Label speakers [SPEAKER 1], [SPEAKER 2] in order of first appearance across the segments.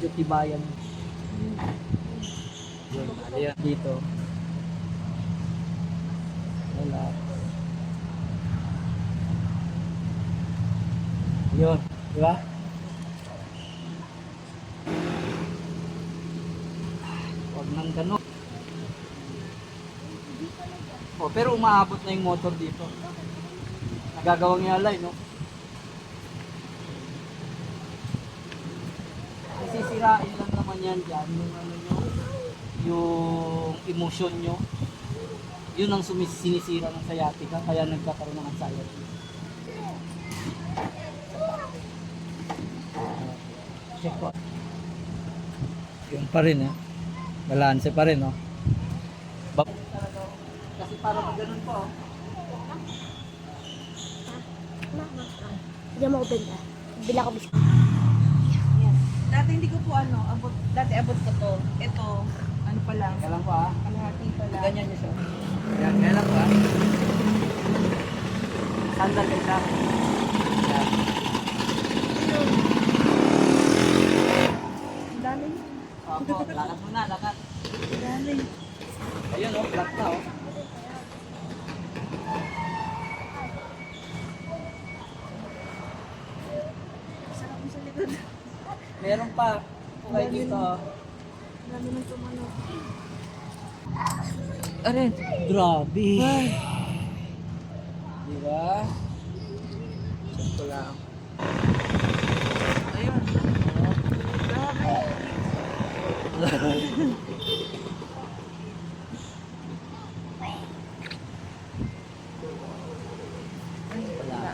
[SPEAKER 1] medyo tibayan. Yun, ayan dito. Wala. Yun, di ba? Huwag nang gano'n. Oh, pero umaabot na yung motor dito. Nagagawang yalay, no? Sisirain lang naman yan dyan, yung ano nyo, yung emotion nyo. Yun ang sinisira ng sciatica, kaya nagkakaroon ng anxiety. Check po. Yun pa rin, eh. Balanse pa rin, no? Kasi para mag-ganun po, oh.
[SPEAKER 2] Hindi mo ko benta. Bila ko biskuit.
[SPEAKER 3] Dati hindi ko po dati abot ko to. Ito, ano pa lang,
[SPEAKER 1] Kaya lang po, ah.
[SPEAKER 3] kalahati pa lang.
[SPEAKER 1] Ganyan nyo siya. Yan, kaya lang po, ah. Sandal kayo sa akin. Yan.
[SPEAKER 3] Ang dami.
[SPEAKER 1] Opo, lakad muna, lakad.
[SPEAKER 3] Ang dami.
[SPEAKER 1] Ayun, oh, flat na, oh.
[SPEAKER 3] Sarap mo sa likod.
[SPEAKER 1] Meron pa. Okay dito, oh.
[SPEAKER 3] Ang dami ng tumano.
[SPEAKER 1] Arin. Grabe. Ay. Diba? Check ko lang.
[SPEAKER 3] Ayun. Grabe.
[SPEAKER 1] Wala.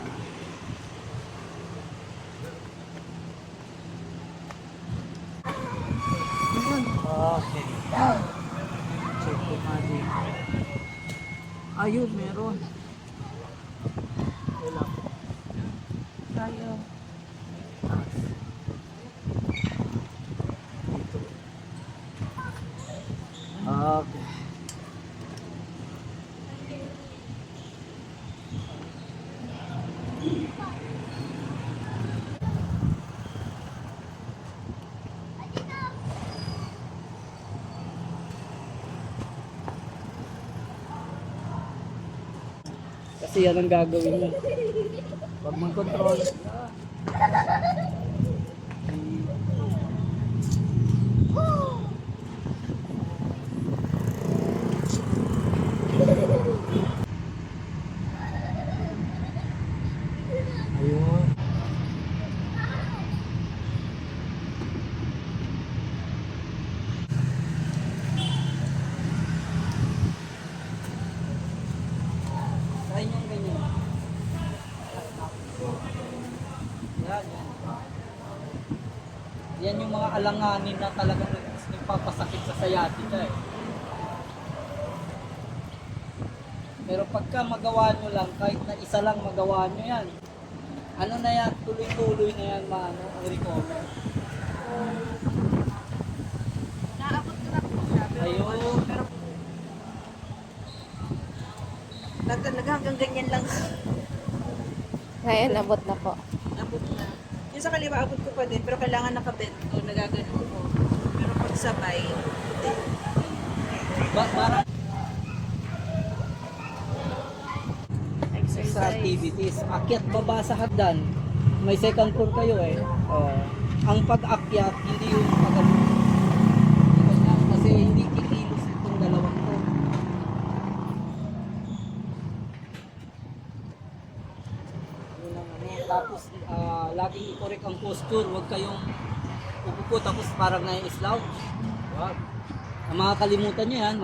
[SPEAKER 1] Okay. Check ko nga dito. Ayun, meron. Wala.
[SPEAKER 3] Tayo.
[SPEAKER 1] Okay. Kasi yan ang gagawin mo. Huwag mong control. Ayun. Try nyo ganyan. Yan, yan. Yan yung mga alanganin na talagang nagpapasakit sa sciatica, eh. Pero pagka magawa nyo lang, kahit na isa lang magawa nyo yan, ano na yan, tuloy-tuloy na yan ang recover.
[SPEAKER 3] Naabot ko na po siya. Pero
[SPEAKER 1] Ayun.
[SPEAKER 3] Pero talaga hanggang ganyan lang.
[SPEAKER 2] Ngayon, abot na po.
[SPEAKER 3] Abot na. Yung sa kaliwa, abot ko pa din. Pero kailangan nakabend ko, nagagano ko. Pero pag sabay,
[SPEAKER 1] Parang
[SPEAKER 3] exercise.
[SPEAKER 1] sa activities, akyat baba sa hagdan. May second floor kayo, eh. Ang pag-akyat, hindi yung kasi hindi kikilos itong dalawang to. Yun ang ano. Tapos, laging i-correct ang posture. Huwag kayong upupo tapos parang nai-slouch. Wag. Ang mga kalimutan nyo yan,